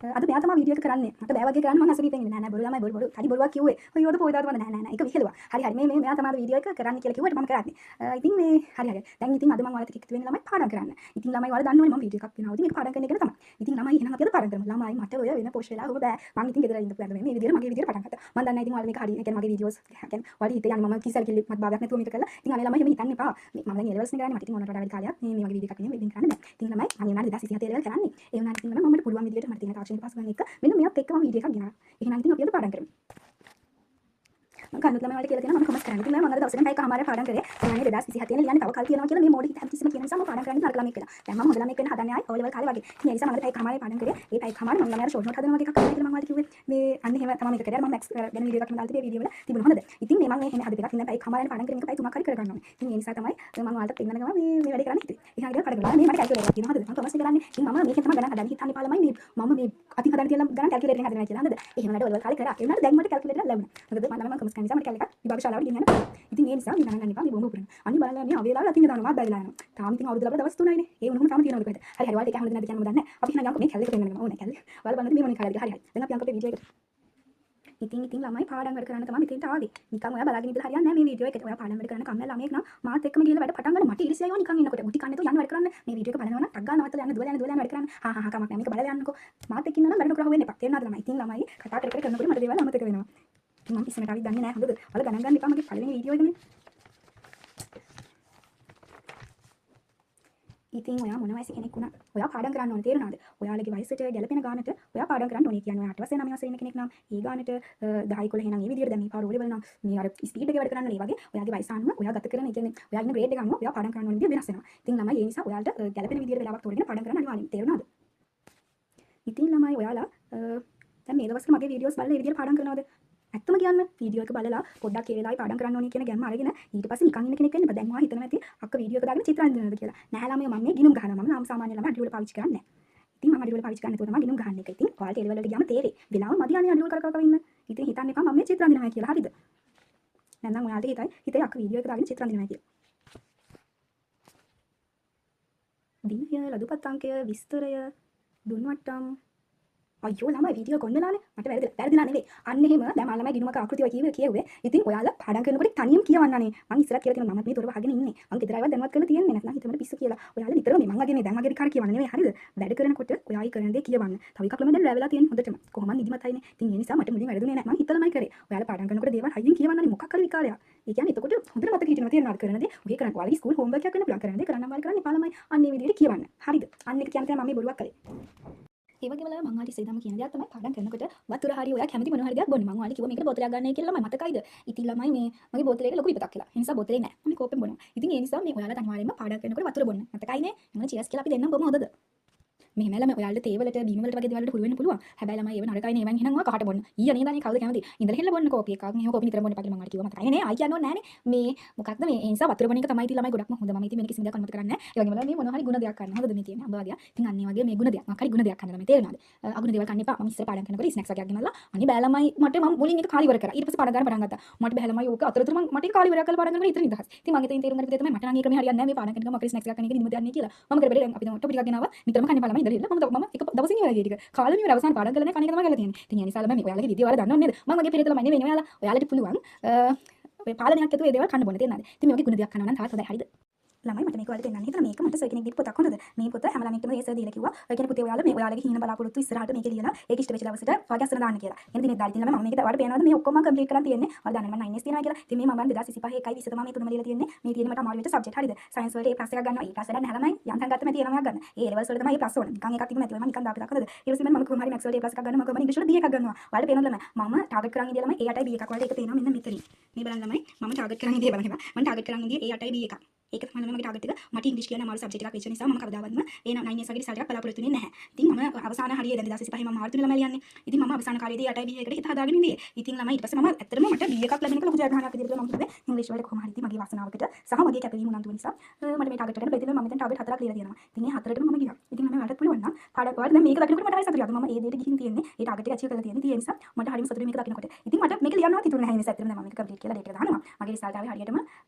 අද මෙයා තමයි වීඩියෝ එක කරන්නේ. මට බෑ වගේ කරන්න මම අසරි ඉතින් නෑ බොරු ළමයි බොරු හරි බොරුවක් කිව්වේ. ඔය යෝද පොයිදාද මම නෑ ඒක විහිළුවා. හරි හරි මේ මෙයා තමයි වීඩියෝ එක කරන්න කියලා කිව්වට මම කරන්නේ. ඉතින් මේ හරි දැන් ඉතින් අද මම ඔයාලට කිව්ත් වෙන ළමයි පාඩම් කරන්න. ඉතින් ළමයි ඔයාලා දන්නවනේ මම වීඩියෝ එකක් වෙනවදී මේක පාඩම් කරන එක තමයි. ඉතින් ළමයි එහෙනම් අපි අද පාඩම් කරමු. ළමයි මට ඔය වෙන පොෂ් වෙලා ඔබ බෑ. මම ඉතින් ගෙදර ඉඳපු මේ විදියට මගේ විදියට පටන් ගත්තා. මම දන්නේ ඉතින් ඔයාලා මේක හරි කියන්නේ මගේ වීඩියෝස් කියන්නේ ඔයාලා හිතේ යන්නේ මම කිසල් කිලි මත් භාගයක් නැතුව මේක කළා. ඉතින් අනේ ළමයි එහෙම හිතන්න එපා. මම දැන් ලෙවල්ස් නේ කරන්නේ මට ඉතින් මොනකට වඩා වැඩි කාලයක් මේ වගේ වීඩියෝ එකක් නේ වෙදින් කරන්න බෑ. ඉතින් ළමයි මම උනාට 2027 ලෙවල් කරන්නේ. ඒ වුණාට ඉතින් ළමයි මම පුළුවන් විදියට මට තියෙන තාක්ෂණික පසුබිම එක මෙන්න මෙයාත් එක්ක මම වීඩියෝ එකක් ගෙනාවා. එහෙනම් ඉතින් අපි අද පාඩම් කරමු. මම කන්නුත් ළමයි වලට කියලා තියෙනවා මම කොමස් කරන්න. ඉතින් මම අද දවසෙන් පැයකමාරක් පාඩම් කරේ. يعني 2027 ලියන්නේ තව කල් තියෙනවා කියලා මේ මොඩි හැමතිස්සෙම කියන නිසා මම පාඩම් කරන්නේ නරක ළමෙක් කියලා. දැන් මම හොඳ ළමෙක් වෙන්න හදන්නේ ආයි O level කාලේ වගේ. ඉතින් ඒ නිසා මම පැයකමාරේ පාඩම් කරේ. ඒ පැයකමාරේ මම ළමයාට ෂෝට් නෝට් හදනවා වගේ එකක් කරන්න කියලා මම ඔයාලට කිව්වේ. මේ අන්න එහෙම තමයි මේක කරේ. මම මැක්ස් ගැන වීඩියෝ එකක් දාලා තිබේ වීඩියෝ වල තිබුණා හොඳද. ඉතින් මේ මම මේ එහෙම හදපු එකක් ඉන්න පැයකමාරේ පාඩම් කරගෙන එක පැය 3ක් හරි කරගන්න ඕනේ. ඉතින් ඒ නිසා තමයි මම ඔයාලට පෙන්නන ගම මේ වැඩේ කරන්න හිතුවේ. ඉතින් හරියට පාඩම් කරලා මේ මට කැල්කියුලේටර් එකක් තියෙනවා හොඳද. මම කොමස් කරන්නේ. ඉතින් මම මේකෙන් තමයි ගණන් හදන්නේ. හිතන්න එපා ළමයි මේ මම මේ අතින් හදන්න කියලා ගණන් කැල්කියුලේටර් එකෙන් හදනවා කියලා හොඳද. එහෙම වැඩ O level කාලේ කරා. ඒ වුණාට දැන් මට කැල්කියුලේටර් එක ලැබුණා. හොඳද. මම කොමස් කරන නිසා මට කැල්කියුලේටර් එකක් විභාග ශාලාවට ගෙනියන්න පුළුවන්. ඉතින් ඒ නිසා මේ ගණන් ගන්න එපා මේ බොම්බ පුරන. අනිත් බලන්න මේ අවේලාවල අතින් දානවා මාත් බැලලා යනවා. තාම ඉතින් අවුරුදු ලබලා දවස් 3යිනේ. ඒ වුණාම තාම තියෙනවද කොහෙද? හරි හරි ඔයාලට ඒක හැමෝටම නැද්ද කියන්න මම දන්නේ නැහැ. අපි එහෙනම් යන්කෝ මේ කැල්ල එක පෙන්නන්න ගමු. ඕනේ කැල්ල. ඔයාලා බලන්න මේ මොනේ කැල්ලද හරි හරි. දැන් අපි යන්කෝ අපේ වීඩියෝ එකට. ඉතින් ළමයි පාඩම් වැඩ කරන්න තමයි මෙතෙන්ට ආවේ. නිකන් ඔයා බලාගෙන ඉඳලා හරියන්නේ නැහැ මේ වීඩියෝ එකට. ඔයා පාඩම් වැඩ කරන්න කම්මැලි ළමයෙක් නම් මාත් එක්කම ගිහලා වැඩ පටන් ගන්න. මට ඉරිසියයි ඕන නිකන් ඉන්නකොට. මුටි කන්නේ තෝ යන්න වැඩ කරන්න. මේ වීඩියෝ එක බලනවා නම් ටක් ගන්න නවත්තලා යන්න දුවලා යන්න වැඩ කරන්න. හා කමක් නැහැ. මේක බලලා යන්නකෝ. මාත් එක්ක ඉන්න නම් වැඩ නොකර වෙන්න එපා. තේරෙනවද ළමයි? ඉතින් ළමයි කතා කර කර කරනකොට මට දේවල් අමතක වෙනවා. ඉතින් මම ඉස්සරහට ආවිත් දන්නේ නැහැ. හොඳද? ඔයාලා ගණන් ගන්න එපා මගේ පළවෙනි වීඩියෝ එකනේ. ඉතින් ඔයා මොන වයසේ කෙනෙක් වුණත් ඔයා පාඩම් කරන්න ඕනේ තේරුණාද? ඔයාලගේ වයසට ගැලපෙන ගානට ඔයා පාඩම් කරන්න ඕනේ. කියන්නේ ඔයා 8 වසරේ 9 වසරේ ඉන්න කෙනෙක් නම් ඒ ගානට 10 11 එහෙනම් මේ විදියට දැන් මේ පාර O level නම් මේ අර ස්පීඩ් එකේ වැඩ කරන්න ඕනේ. ඒ වගේ ඔයාගේ වයස අනුව ඔයා ගත කරන ඒ කියන්නේ ඔයා ඉන්න ග්‍රේඩ් එක අනුව ඔයා පාඩම් කරන්න ඕනේ විදිය වෙනස් වෙනවා. ඉතින් ළමයි ඒ නිසා ඔයාලට ගැලපෙන විදියට වෙලාවක් තෝරගෙන පාඩම් කරන්න අනිවාර්යයෙන් තේරුණාද? ඉතින් ළමයි ඔයාලා දැන් මේ දවස්වල මගේ වීඩියෝස් බලලා ඒ විදියට පාඩම් කරනවද? ඇත්තම කියන්න වීඩියෝ එක බලලා පොඩ්ඩක් ඒ වෙලාවේ පාඩම් කරන්න ඕනේ කියන ගැම්ම අරගෙන ඊට පස්සේ නිකන් ඉන්න කෙනෙක් වෙන්න බෑ. දැන් ඔයා හිතනවා ඇති අක්ක වීඩියෝ එක දාගෙන චිත්‍ර අඳිනවද කියලා. නැහැ ළමයි මම මේ ගිනුම් ගහනවා. මම නාම සාමාන්‍ය ළමයි අඩිවල පාවිච්චි කරන්නේ නැහැ. ඉතින් මම අඩිවල පාවිච්චි කරන්නේ නැතුව තමයි ගිනුම් ගහන්නේ එක. ඉතින් ඔයාලට ඒ ලෙවල් වලට ගියාම තේරෙයි. වෙලාව මදි අනේ අඩිවල කර කර ඉන්න. ඉතින් හිතන්න එපා මම මේ චිත්‍ර අඳිනවා කියලා. හරිද? නැත්නම් ඔයාලට හිතයි අක්ක වීඩියෝ එක දාගෙන චිත්‍ර අඳිනවා කියලා. දිනය ලදුපත් අංකය විස්තරය දුන්වට්ටම් අයියෝ ළමයි වීඩියෝ කොන්නලානේ මට වැරදිලා නෙවෙයි අන්න එහෙම දැන් මම ළමයි ගිනුමක ආකෘතිය කියෙව්වේ ඉතින් ඔයාලා පාඩම් කරනකොට තනියම කියවන්නනේ මම ඉස්සරහ කියලා තියෙනවා මම මේ දොර වහගෙන ඉන්නේ මම ගෙදර ආවද දැන්වත් කරලා තියන්නේ නැත්නම් හිතමද පිස්සු කියලා ඔයාලා නිතරම මේ මං වගේ මේ දැන් වගේ කාර කියවන්නේ නෙවෙයි හරිද වැඩ කරනකොට ඔයායි කරන දේ කියවන්න තව එකක් ළමයි දැන් රැවලා තියෙන්නේ හොඳටම කොහොමද නිදිමතයිනේ ඉතින් ඒ නිසා මට මුලින් වැරදුනේ නැහැ මං හිතලාමයි කරේ ඔයාලා පාඩම් කරනකොට දේවල් හයියෙන් කියවන්නනේ මොකක් හරි විකාරයක් ඒ කියන්නේ එතකොට හොඳට මතක හිටිනවා තේරෙනවද කරන දේ ඔය කරන්නේ ඔයාලගේ ස්කූල් හෝම්වර්ක් එකක් වෙන්න පුළුවන් කරන දේ කරන්න අමාරු කරන්නේ පාලමයි අන්න ඒ විදිහට කියවන්න හරිද අන්න එක කියන්නේ මම මේ බොරුවක් කරේ ඒ වගේම මම ඔයාලට ඉස්සෙල්ලාම කියන දේක් තමයි පාඩම් කරනකොට වතුර හරි ඔයා කැමති මොන හරි දෙයක් බොන්න මම ඔයාලට කිව්වා මේකට බෝතලයක් ගන්නයි කියලා ළමයි මතකයිද ඉතින් ළමයි මේ මගේ බෝතලේ එක ලොකු විපතක් කියලා ඒ නිසා බෝතලේ නැහැ මම කෝපෙන් බොනවා ඉතින් ඒ නිසා මේ ඔයාලා අනිවාර්යයෙන්ම පාඩම් කරනකොට වතුර බොන්න මතකයිනේ මම චියර්ස් කියලා අපි දෙන්නම් බොමු හොඳද මෙහෙම ළමයි ඔයාලට තේ වලට බීම වලට වගේ දේවල් වලට හුරු වෙන්න පුළුවන් හැබැයි ළමයි ඒව නරකයිනේ ඒවෙන් එහෙනම් ඔයා කහට බොන්න ඊය නේද අනේ කවුද කැමති ඉඳලා හෙල්ල බොන්න කෝපි එකක් මෙහෙම කෝපි නිතරම බොන්න එපා කියලා මම ඔයාලට කිව්වා මතකයි නේ ආයි කියන්න ඕනේ නෑනේ මේ මොකක්ද මේ ඒ නිසා වතුර බොන එක තමයි ඉතින් ළමයි ගොඩක්ම හොඳ මම ඉතින් මේක කිසිම දෙයක් අනුමත කරන්නේ නෑ ඒ වගේම මේ මොනවා හරි ಗುಣ දෙයක් ගන්න හොඳද මේ තියෙන්නේ අඹවාදියා ඉතින් අන්න ඒ වගේ මේ ಗುಣ දෙයක් මොකක් හරි ಗುಣ දෙයක් ගන්න ළමයි තේරුණාද අගුණ දේවල් ගන්න එපා මම ඉස්සර පාඩම් කරනකොට ස්නැක්ස් වගේ ගෙනල්ලා අනේ බෑ ළමයි මට මම මුලින් එක කාලි ඉවර කරා ඊට පස්සේ පාඩම් ගන්න පටන් ගත්තා මට බෑ ළමයි ඕක අතරතුර මම මට කාලි ඉවර කරලා පාඩම් කරනවා ඉතින් නිදහස් ඉතින් මම ඉතින් තේරුම් ගන්න දේ තමයි මට නම් ඒ ක්‍රමේ හරියන්නේ නෑ මේ පාඩම් කරනකම මම ස්නැක්ස් එකක් කන එක නිදිමත යන්නේ කියලා මම කරේ දැන් අපි දැන් ඔට්ටෝ ටිකක් ගෙනාවා නිතරම කන්නේ ළමයි ඉඳලා මම එක දවසින් ඉවරයි ටික කාලෙම ඉවර අවසාන පාඩම් කරලා නැහැ කණ එක තමයි කරලා තියෙන්නේ ඉතින් ඒ නිසා ළමයි මේ ඔයාලගේ විදිය ඔයාලා දන්නව නේද මම වගේ පෙරේත ළමයි නෙවෙයි ඔයාලා ඔයාලට පුළුවන් ඔය පාලනයක් ඇතුළේ ඒ දේවල් කන්න බොන්න තේරෙනවද ඉතින් මේ වගේ ගුණ දෙයක් කනවා නම් තාත් හොඳයි හරිද ළමයි මට මේක ඔයාලට පෙන්නන්න හිතලා මේක මට සර් කෙනෙක් දීපු පොතක් හොඳද මේ පොත හැම ළමෙක්ටම ඒ සර් දීලා කිව්වා ඔය කියන්නේ පුතේ ඔයාලා මේ ඔයාලගේ හිණ බලාපොරොත්තු ඉස්සරහට මේක ලියලා ඒක ඉෂ්ට වෙච්ච දවසට ඔයාගේ අස්සන දාන්න කියලා එන දිනෙත් දාලා ඉතින් ළමයි මම මේක ඔයාලට පේනවද මේ ඔක්කොම කම්ප්ලීට් කරන් තියෙන්නේ ඔයාලා දන්නේ මම 9S තියනවා කියලා ඉතින් මේ මම 2025 එකයි 20 තමයි මේ තුනම ලියලා තියෙන්නේ මේ තියෙන්නේ මට අමාරු වෙච්ච සබ්ජෙක්ට් හරිද සයන්ස් වලට A+ එකක් ගන්නවා A+ වැඩක් නැහැ ළමයි යන්තම් ගත්තම තියෙනවා ගන්න ඒ ලෙවල්ස් වල තමයි A+ ඕන නිකන් එකක් තිබුණ නැතිව මම නිකන් දාපු දාකද ඊට පස්සේ මම කොහොම හරි මැක්ස් වලට A+ එකක් ගන්නවා මම කොහොම හරි ඉංග්‍රීසි වල B එකක් ගන්නවා ඔයාලට පේනවද ළමයි මම ටාගට් කරන් ඉඳලා ළමයි A8යි B එකක් ඔයාලට ඒක පේනවා මෙන්න මෙතනින් මේ බලන්න ළමයි මම ටාගට් කරන් ඉඳලා බලන්න මම ටාගට් කරන් ඉඳී A8යි B එකක් ඒක තමයි මගේ ටාගට් එක මට ඉංග්‍රීසි කියන අමාරු සබ්ජෙක්ට් එකක් වෙච්ච නිසා මම කවදාවත්ම ඒ 9S වගේ රිසල්ට් එකක් බලාපොරොත්තු වෙන්නේ නැහැ. ඉතින් මම අවසාන හරියේ දැන් 2025 මම මාර්තු ළමයි ලියන්නේ. ඉතින් මම අවසාන කාලේදී 8යි B එකට හිත හදාගෙන ඉඳී. ඉතින් ළමයි ඊට පස්සේ මම ඇත්තටම මට B එකක් ලැබෙන එක ලොකු ජයග්‍රහණයක් විදිහට මම හිතුවේ. ඉංග්‍රීසි වලට කොහොම හරි ඉතින් මගේ වාසනාවකට සහ මගේ කැපවීම උනන්දු නිසා මට මේ ටාගට් එකට ප්‍රතිදින මම දැන් ටාගට් 4ක් ලියලා තියෙනවා. ඉතින් මේ 4ටම මම ගියා. ඉතින් මම වැඩට පුළුවන් නම් පාඩම් වල දැන් මේක දකිනකොට මට හරි සතුටුයි. මම ඒ දෙයට ගිහින් තියෙන්නේ. ඒ ටාගට් එක ඇචීව් කරලා තියෙන්නේ. ඉතින් ඒ නිසා මට හරිම සතුටුයි මේක දකිනකොට. ඉතින් මට මේක ලියන්නවත් හිතුනේ නැහැ. ඒ නිසා ඇත්තටම දැන් මම මේක කම්ප්ලීට් කියලා ඩේට් එක දානවා. මගේ රිසල්ට් ආවේ හරියටම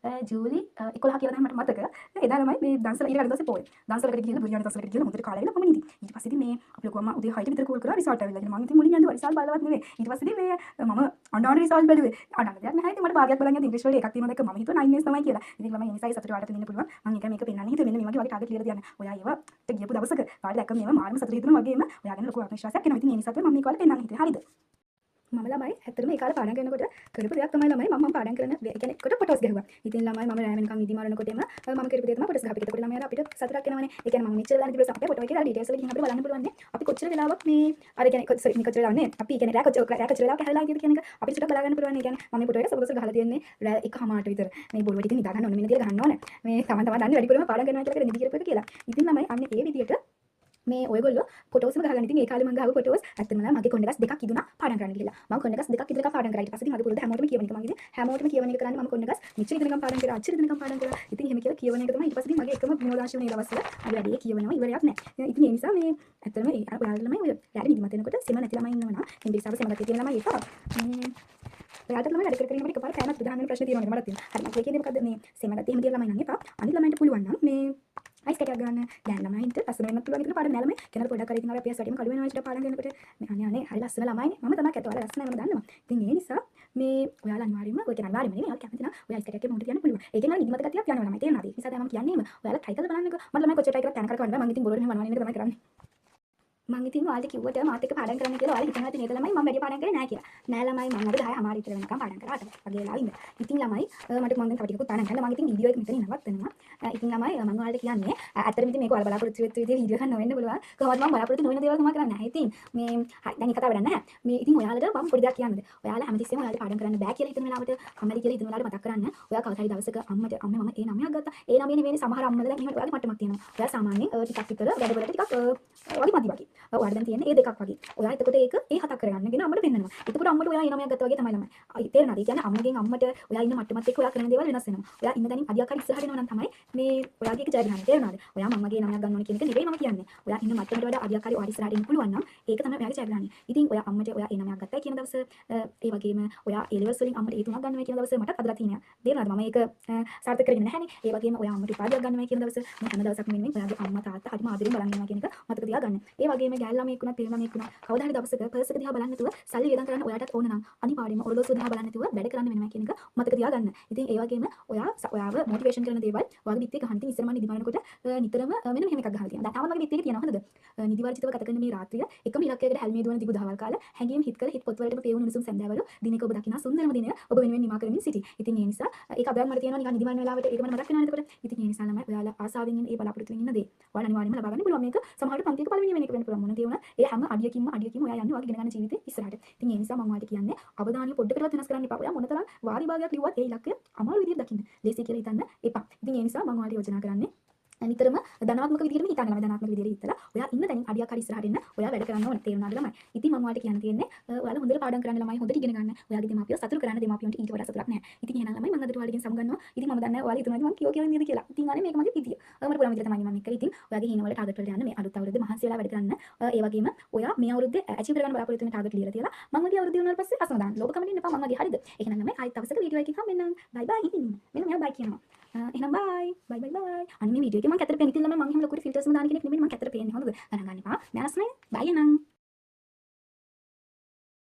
ජූලි 11 කියලා තමයි මට මතක එදා ළමයි මේ දන්සල ඊළඟ දවසේ පොයේ දන්සලකට ගිහලා බුරියානි දන්සලකට ගිහලා මුදට කාලා ඉන්න මම ඉඳි ඊට පස්සේ ඉතින් මේ අපි ලොකු අම්මා උදේ 6ට විතර කෝල් කරා රිසෝට් ඇවිල්ලා ඉතින් මම ඉතින් මුලින් යන්නේ රිසෝට් බලවත් නෙවෙයි ඊට පස්සේ ඉතින් මේ මම අඬන රිසෝට් බැලුවේ අඬන දෙයක් නැහැ ඉතින් මට භාගයක් බලන් ඉංග්‍රීසි වල එකක් තියෙනවා දැක්ක මම හිතුවා 9 තමයි කියලා ඉතින් ළමයි ඒ නිසා සතුට වලට දෙන්න පුළුවන් මම එක මේක පෙන්වන්න හිතුවේ මෙන්න මේ වගේ ටාගට් ලියලා තියන්න ඔයා ඒව ගියපු දවසක පාඩ දැක්ක මේව මාර්ම සතුට හිතුණා වගේම ඔයාගෙන ලොකු ආත්මවිශ්වාසයක් එනවා ඉතින් ඒ නිසා තමයි මම මේක වල පෙන්වන්න හිතුවේ හරිද මම ළමයි ඇත්තටම ඒ කාලේ පාඩම් කරනකොට කරපු දෙයක් තමයි ළමයි මම පාඩම් කරන ඒ කියන්නේ කොට ෆොටෝස් ගහුවා. ඉතින් ළමයි මම රෑ වෙනකන් ඉදි මරනකොටම මම කරපු දේ තමයි ෆොටෝස් ගහපු. ඒකට ළමයි අපිට සතුටක් එනවනේ. ඒ කියන්නේ මම මෙච්චර වෙලා ඉතින් අපේ ෆොටෝ එකේ ඩීටේල්ස් වල ගිහින් අපිට බලන්න පුළුවන් නේ. අපි කොච්චර වෙලාවක් මේ අර කියන්නේ කොච්චර වෙලාවක් නේ. අපි කියන්නේ රෑ කොච්චර වෙලාවක් හැරලා ඉතින් කියන එක අපිට සුටක් බලා ගන්න පුළුවන් නේ. කියන්නේ මම මේ ෆොටෝ එක සබොස් ගහලා තියන්නේ රෑ 1:00ට විතර. මේ බොරුවට ඉතින් නිදා ගන්න ඕනේ. මෙන්න තියලා ගන්න ඕනේ. මේ තමන් දන්නේ වැඩිපුරම පාඩම් කරනවා කියලා නිදි කරපු එක කියලා. ඉතින් ළමයි අන්න ඒ විදියට මේ ඔයගොල්ලෝ ෆොටෝස්ම ගහගන්න. ඉතින් ඒ කාලේ මම ගහපු ෆොටෝස් ඇත්තටම මගේ කොණ්ඩගස් දෙකක් ඉදුණා පාඩම් කරන්න ගිහලා. මම කොණ්ඩගස් දෙකක් ඉදලා පාඩම් කරා. ඊට පස්සේ ඉතින් මගේ පුරුදු හැමෝටම කියවන එක. මම ඉතින් හැමෝටම කියවන එක කරන්නේ මම කොණ්ඩගස් මෙච්චර ඉදනකම් පාඩම් කරා, අච්චර ඉදනකම් පාඩම් කරා. ඉතින් එහෙම කියලා කියවන එක තමයි ඊට පස්සේ ඉතින් මගේ එකම විනෝදාංශය වුණේ දවස්වල. අපි වැඩි කියවනවා ඉවරයක් නැහැ. ඉතින් ඒ නිසා මේ ඇත්තටම ඒ අර ඔයාලා ළමයි ඔය රැඩි නිදිමත වෙනකොට සෙම නැති ළමයි ඉන්නවා නම් ඉංග්‍රීසි සාව සෙම ගැතිය තියෙන ළමයි ඒක. ඔයාලට ළමයි වැඩ කර කර ඉන්නකොට එකපාර කෑමත් උදාහරණ ප්‍රශ්න තියෙනවා මට තියෙනවා. හරි මම කියන්නේ මොකද්ද මේ සෙම ගැතිය එහෙම තියෙන ළමයි නම් එපා. අනිත් ළමයින්ට පුළුවන් නම් මේ අයිස් කැටයක් ගන්න දැන් ළමයින්ට ලස්සන වෙන්නත් පුළුවන් විතර පාඩම් නෑ ළමයි කෙනෙක් පොඩක් කරේ ඉතින් අර PS වලටම කඩු වෙනවා ඉතින් පාඩම් කරනකොට මේ අනේ හරි ලස්සන ළමයිනේ මම තමයි කැට ඔයාලා ලස්සනයි මම දන්නවා ඉතින් ඒ නිසා මේ ඔයාලා අනිවාර්යයෙන්ම ඔය කියන අනිවාර්යයෙන්ම නෙමෙයි ඔයාලා කැමති නම් ඔය අයිස් කැටයක් මොකට තියන්න පුළුවන් ඒකෙන් නම් නිදිමත ගතියක් යනවා ළමයි තේරෙනවද ඒ නිසා තමයි මම කියන්නේ ඔයාලා try කරලා බලන්නකෝ මම ළමයි කොච්චර try කරත් යන කරකවන්න බෑ මම ඉතින් බොරුවෙන් වනවන එක තමයි කරන්නේ මම ඉතින් ඔයාලට කිව්වට මාත් එක්ක පාඩම් කරන්න කියලා ඔයාලා හිතනවා ඉතින් ඒක ළමයි මම වැඩි පාඩම් කරේ නෑ කියලා. නෑ ළමයි මම අද 10:00 විතර වෙනකම් පාඩම් කරා අට වගේ වෙලාව ඉන්න. ඉතින් ළමයි මට මම දැන් තව ටිකකුත් පාඩම් කරන්න මම ඉතින් වීඩියෝ එක මෙතන නවත්තනවා. ඉතින් ළමයි මම ඔයාලට කියන්නේ ඇත්තටම ඉතින් මේක ඔයාලා බලාපොරොත්තු වෙච්ච විදිහේ වීඩියෝ එකක් නොවෙන්න පුළුවන්. කොහොමද මම බලාපොරොත්තු නොවන දේවල් තමයි කරන්නේ. ඉතින් මේ හරි දැන් එක කතාව වැඩක් නැහැ. මේ ඉතින් ඔයාලට මම පොඩි දෙයක් කියන්නද. ඔයාලා හැමතිස්සෙම ඔයාලට පාඩම් කරන්න බෑ කියලා හිතන වෙලාවට අම්මලි කියලා හිතන වෙලාවට මතක් කරන්න. ඔයා කවදා හරි දවසක අම්මට අම්මේ මම ඒ නමයක් ගත්තා. ඒ නමේ නෙවෙයි සමහර අම්මලා දැන් එහෙම ඔයාලගේ මට්ටමක් තියෙනවා. ඔයා සාමාන්‍යයෙන් ටිකක් විතර වැඩවලට ටිකක් වගේ මදි වගේ. ඔයාලා දැන් තියෙන්නේ ඒ දෙකක් වගේ. ඔයා එතකොට ඒක ඒ හතක් කරගන්නගෙන අම්මට පෙන්නනවා. එතකොට අම්මට ඔයා ඒ නමයක් ගත්තා වගේ තමයි ළමයි. තේරෙනවද? ඒ කියන්නේ අම්මගෙන් අම්මට ඔයා ඉන්න මට්ටමත් එක්ක ඔයා කරන දේවල් වෙනස් වෙනවා. ඔයා ඉන්න දැනින් අඩියක් හරි ඉස්සරහට එනවා නම් තමයි මේ ඔයාගේ එක ජයග්‍රහණය. තේරෙනවද? ඔයා මම්මගේ නමයක් ගන්න ඕනේ කියන එක නෙවෙයි මම කියන්නේ. ඔයා ඉන්න මට්ටමට වඩා අඩියක් හරි ඔයා ඉස්සරහට එන්න පුළුවන් නම් ඒක තමයි ඔයාගේ ජයග්‍රහණය. ඉතින් ඔයා අම්මට ඔයා ඒ නමයක් ගත්තා කියන දවස ඒ වගේම ඔයා ඒ ලෙවල්ස් වලින් අම්මට ඒ තුනක් ගන්නවා කියන දවස මටත් අදලා තියෙනවා. තේරෙනවද? මම ඒක සාර්ථක කරගෙන නැහැනේ. ඒ වගේම ඔයා අම්මට උපාධියක් ගන්නවා කියන දවස මම හැම දවසක්ම මෙන්න ඔයාගේ අම්මා තාත්තා හරිම ආදරෙන් බලන් ඉන්නවා කියන එක මතක තියාගන්න. ඒ වගේම ගෑල් ළමයෙක් වුණත් පිරිමි ළමයෙක් වුණත් කවදා හරි දවසක පර්ස් එක දිහා බලන්න නැතුව සල්ලි වියදම් කරන්න ඔයාටත් ඕන නම් අනිවාර්යයෙන්ම ඔරලෝසුව දිහා බලන්න නැතුව වැඩ කරන්න වෙනවා කියන එක මතක තියාගන්න. ඉතින් ඒ වගේම ඔයාව මොටිවේෂන් කරන දේවල් ඔයාගේ බිත්තේ ගහන්න ඉතින් ඉස්සර මම නිදි මරනකොට නිතරම මෙන්න මෙහෙම එකක් ගහලා තියෙනවා. දැන් තාම මගේ බිත්තේ තියෙනවා හොඳද? නිදි වර්ජිතව ගත කරන මේ රාත්‍රිය එකම ඉලක්කයකට හැල්මේ දුවන දිගු දහවල් කාලා හැංගීම් හිත කර හිත පොත් වලටම පේවුණු උණුසුම් සැන්දෑවල දිනක ඔබ දකිනා සුන්දරම දිනය ඔබ වෙනුවෙන් නිමා කරමින් සිටි. ඉතින් ඒ නිසා ඒක අදත් මට තියෙනවා නිකන් නිදි මරන වෙලාවට ඒක මට මතක් වෙනවා නේද? ඉතින් ඒ නිසා ළමයි ඔයාලා ආසාවෙන් ඉන්න ඒ බලාපොරොත්තු වෙන ඉන්න දේ ඔයාලා අනිවාර්යයෙන්ම ලබා ගන්න පුළුවන්. මේක සමහරවිට පන්තියක පළවෙනි වෙන එක වෙන්න පුළුවන්. මොන දේ වුණත් ඒ හැම අඩියකින්ම ඔයා යන්නේ ඔයාගේ ඉගෙන ගන්න ජීවිතේ ඉස්සරහට. ඉතින් ඒ නිසා මම ඔයාලට කියන්නේ අවධානය පොඩ්ඩකටවත් වෙනස් කරන්න එපා. ඔයා මොනතරම් වාරි භාගයක් ලිව්වත් ඒ ඉලක්කය අමාරු විදිහට දකින්න. ලේසි කියලා හිතන්න එපා. ඉතින් ඒ නිසා මම ඔයාලට යෝජනා කරන්නේ නිතරම ධනාත්මක විදිහටම හිතන්න ළමයි ධනාත්මක විදිහට හිතලා ඔයා ඉන්න තැනින් අඩියක් හරි ඉස්සරහට එන්න ඔයා වැඩ කරන්න ඕනේ තේරුණාද ළමයි. ඉතින් මම ඔයාලට කියන්න තියෙන්නේ ඔයාලා හොඳට පාඩම් කරන්න ළමයි හොඳට ඉගෙන ගන්න. ඔයාගේ දෙමාපියෝ සතුටු කරන්න දෙමාපියන්ට ඊට වඩා සතුටක් නැහැ. ඉතින් එහෙනම් ළමයි මම අදට ඔයාලගෙන් සමුගන්නවා. ඉතින් මම දන්නේ ඔයාලා හිතනවා මම කියෝ ඉන්නේද කියලා. ඉතින් අනේ මේක මගේ විදිය. මට පුළුවන් විදිහට තමයි මම මේක. ඉතින් ඔයාගේ හින වල ටාගට් වලට යන්න මේ අලුත් අවුරුද්දේ මහන්සි වෙලා වැඩ කරන්න. ඒ වගේම ඔයා මේ අවුරුද්දේ ඇචීව් කරගන්න බලාපොරොත්තු වෙන ටාගට් ලියලා තියලා මම වගේ අවුරුද්ද වුණාට පස්සේ අසම දාන්න. ලෝභ කමෙන් ඉන්න එපා මම වගේ හරිද? එහෙනම් ළමයි ආයෙත් දවසක වීඩියෝ එකකින් හම්බෙන්නම්. බයි බයි. මෙන්න මෙයා බයි කියනවා. එහෙනම් බයි. බයි බයි බයි. අනේ මේ වීඩියෝ එකේ මම කැතර පෙන් ඉතින් ළමයි මම එහෙම ලොකුට ෆිල්ටර්ස්ම දාන කෙනෙක් නෙමෙයි මම කැතර පේන්නේ හොඳද? ගණන් ගන්න එපා. මෑනස් නේ. බයි එහෙනම්.